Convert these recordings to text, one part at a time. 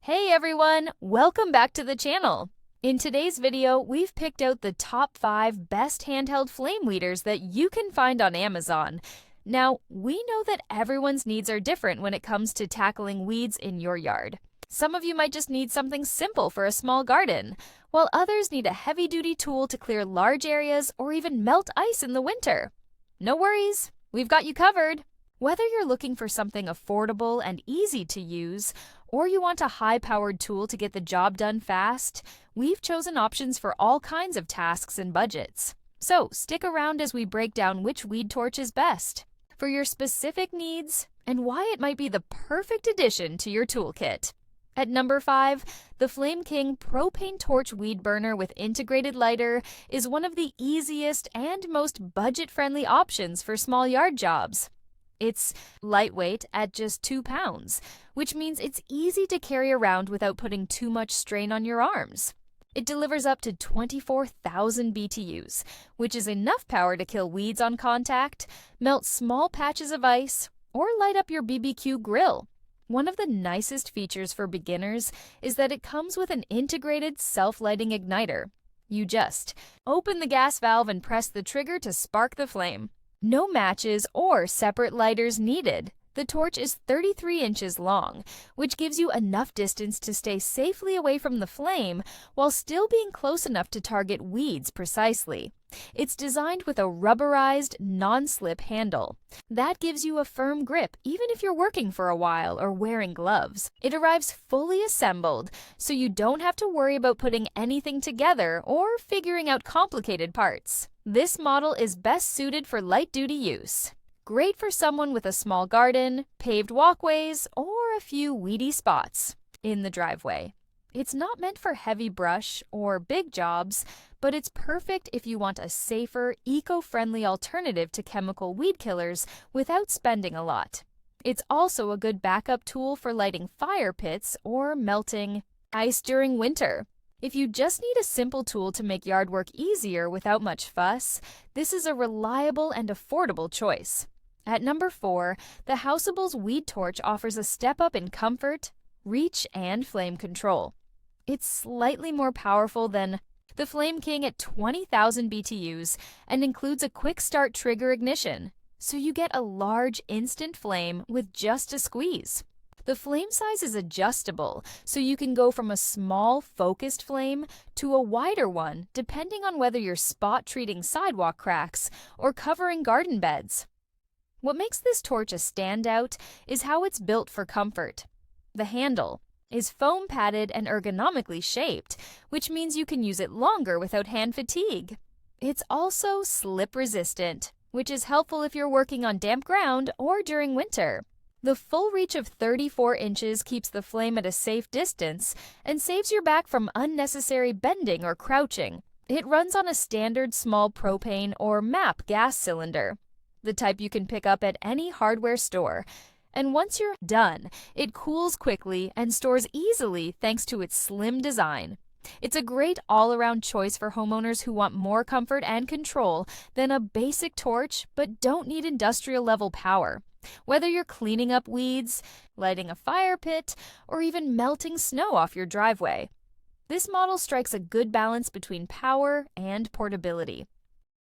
Hey everyone, welcome back to the channel. In today's video, we've picked out the top 5 best handheld flame weeders that you can find on Amazon. Now, we know that everyone's needs are different when it comes to tackling weeds in your yard. Some of you might just need something simple for a small garden, while others need a heavy-duty tool to clear large areas or even melt ice in the winter. No worries, we've got you covered. Whether you're looking for something affordable and easy to use, or you want a high-powered tool to get the job done fast, we've chosen options for all kinds of tasks and budgets. So stick around as we break down which weed torch is best for your specific needs and why it might be the perfect addition to your toolkit. At number 5, the Flame King Propane Torch Weed Burner with integrated lighter is one of the easiest and most budget-friendly options for small yard jobs. It's lightweight at just 2 pounds, which means it's easy to carry around without putting too much strain on your arms. It delivers up to 24,000 BTUs, which is enough power to kill weeds on contact, melt small patches of ice, or light up your BBQ grill. One of the nicest features for beginners is that it comes with an integrated self-lighting igniter. You just open the gas valve and press the trigger to spark the flame. No matches or separate lighters needed. The torch is 33 inches long, which gives you enough distance to stay safely away from the flame while still being close enough to target weeds precisely. It's designed with a rubberized, non-slip handle. That gives you a firm grip even if you're working for a while or wearing gloves. It arrives fully assembled, so you don't have to worry about putting anything together or figuring out complicated parts. This model is best suited for light-duty use. Great for someone with a small garden, paved walkways, or a few weedy spots in the driveway. It's not meant for heavy brush or big jobs, but it's perfect if you want a safer, eco-friendly alternative to chemical weed killers without spending a lot. It's also a good backup tool for lighting fire pits or melting ice during winter. If you just need a simple tool to make yard work easier without much fuss, this is a reliable and affordable choice. At number 4, the Houseables Weed Torch offers a step up in comfort, reach, and flame control. It's slightly more powerful than the Flame King at 20,000 BTUs and includes a quick start trigger ignition, so you get a large instant flame with just a squeeze. The flame size is adjustable, so you can go from a small, focused flame to a wider one depending on whether you're spot treating sidewalk cracks or covering garden beds. What makes this torch a standout is how it's built for comfort. The handle is foam padded and ergonomically shaped, which means you can use it longer without hand fatigue. It's also slip resistant, which is helpful if you're working on damp ground or during winter. The full reach of 34 inches keeps the flame at a safe distance and saves your back from unnecessary bending or crouching. It runs on a standard small propane or MAP gas cylinder, the type you can pick up at any hardware store. And once you're done, it cools quickly and stores easily thanks to its slim design. It's a great all-around choice for homeowners who want more comfort and control than a basic torch but don't need industrial-level power. Whether you're cleaning up weeds, lighting a fire pit, or even melting snow off your driveway, this model strikes a good balance between power and portability.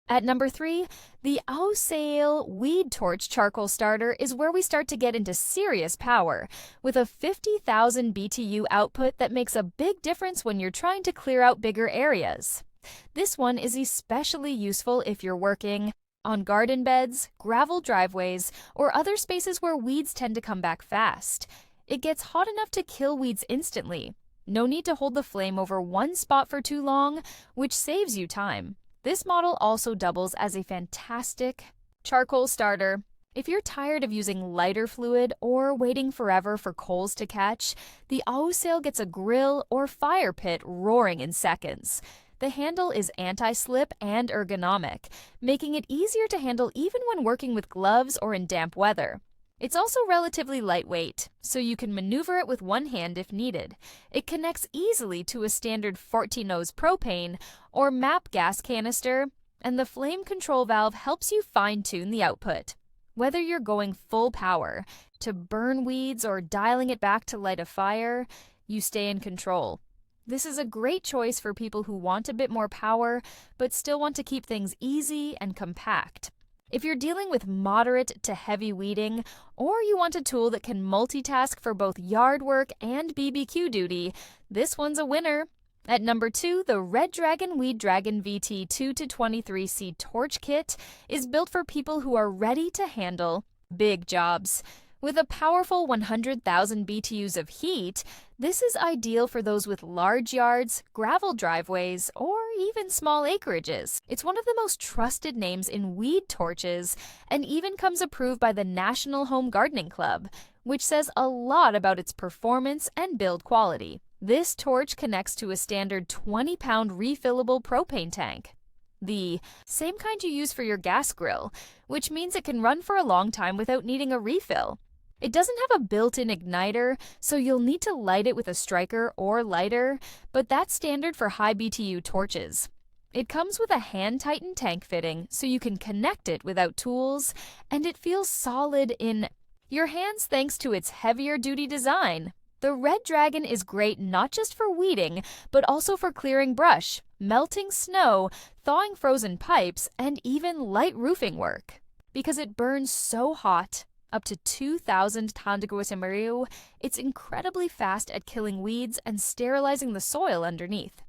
At number 3, the AUSAIL Weed Torch Charcoal Starter is where we start to get into serious power, with a 50,000 BTU output that makes a big difference when you're trying to clear out bigger areas. This one is especially useful if you're working on garden beds, gravel driveways, or other spaces where weeds tend to come back fast. It gets hot enough to kill weeds instantly. No need to hold the flame over one spot for too long, which saves you time. This model also doubles as a fantastic charcoal starter. If you're tired of using lighter fluid or waiting forever for coals to catch, the Ousail gets a grill or fire pit roaring in seconds. The handle is anti-slip and ergonomic, making it easier to handle even when working with gloves or in damp weather. It's also relatively lightweight, so you can maneuver it with one hand if needed. It connects easily to a standard 14-nose propane or MAP gas canister, and the flame control valve helps you fine-tune the output. Whether you're going full power to burn weeds or dialing it back to light a fire, you stay in control. This is a great choice for people who want a bit more power, but still want to keep things easy and compact. If you're dealing with moderate to heavy weeding, or you want a tool that can multitask for both yard work and BBQ duty, this one's a winner. At number 2, the Red Dragon Weed Dragon VT 2-23C Torch Kit is built for people who are ready to handle big jobs. With a powerful 100,000 BTUs of heat, this is ideal for those with large yards, gravel driveways, or even small acreages. It's one of the most trusted names in weed torches and even comes approved by the National Home Gardening Club, which says a lot about its performance and build quality. This torch connects to a standard 20-pound refillable propane tank, the same kind you use for your gas grill, which means it can run for a long time without needing a refill. It doesn't have a built-in igniter, so you'll need to light it with a striker or lighter, but that's standard for high BTU torches. It comes with a hand-tightened tank fitting, so you can connect it without tools, and it feels solid in your hands thanks to its heavier-duty design. The Red Dragon is great not just for weeding, but also for clearing brush, melting snow, thawing frozen pipes, and even light roofing work. Because it burns so hot, up to 2,000 tandeguasemariu, it's incredibly fast at killing weeds and sterilizing the soil underneath.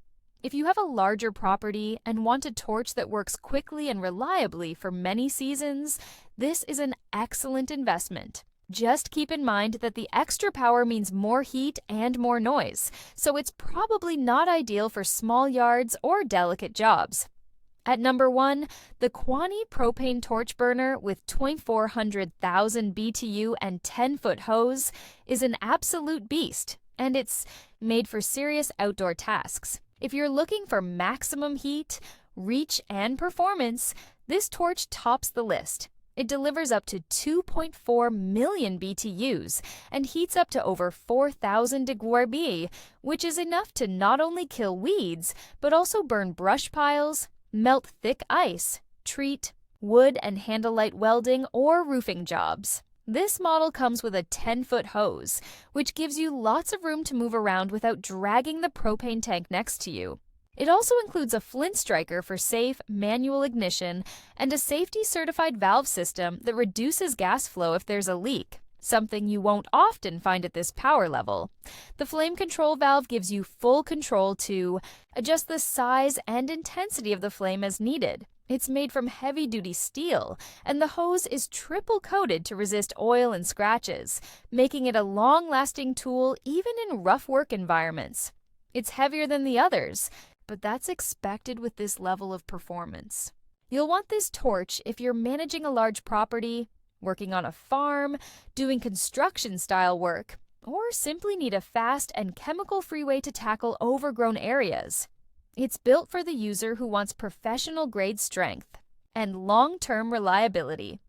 If you have a larger property and want a torch that works quickly and reliably for many seasons, this is an excellent investment. Just keep in mind that the extra power means more heat and more noise, so it's probably not ideal for small yards or delicate jobs. At number 1, the Quani propane torch burner with 2,400,000 BTU and 10-foot hose is an absolute beast, and it's made for serious outdoor tasks. If you're looking for maximum heat, reach, and performance, this torch tops the list. It delivers up to 2.4 million BTUs and heats up to over 4,000 degrees, which is enough to not only kill weeds, but also burn brush piles, melt thick ice, treat wood and handle light welding or roofing jobs. This model comes with a 10-foot hose, which gives you lots of room to move around without dragging the propane tank next to you. It also includes a flint striker for safe manual ignition and a safety-certified valve system that reduces gas flow if there's a leak, something you won't often find at this power level. The flame control valve gives you full control to adjust the size and intensity of the flame as needed. It's made from heavy-duty steel, and the hose is triple-coated to resist oil and scratches, making it a long-lasting tool even in rough work environments. It's heavier than the others, but that's expected with this level of performance. You'll want this torch if you're managing a large property, working on a farm, doing construction-style work, or simply need a fast and chemical-free way to tackle overgrown areas. It's built for the user who wants professional-grade strength and long-term reliability.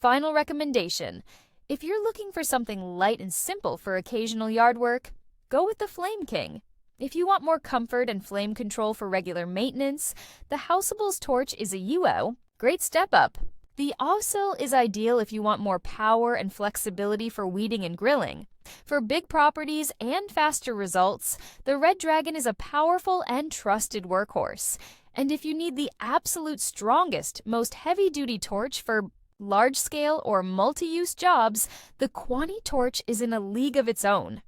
Final recommendation: if you're looking for something light and simple for occasional yard work, go with the Flame King. If you want more comfort and flame control for regular maintenance, the Houseables torch is a great step up. The AUSAIL is ideal if you want more power and flexibility for weeding and grilling. For big properties and faster results, the Red Dragon is a powerful and trusted workhorse. And if you need the absolute strongest, most heavy-duty torch for large-scale or multi-use jobs, the Quani torch is in a league of its own.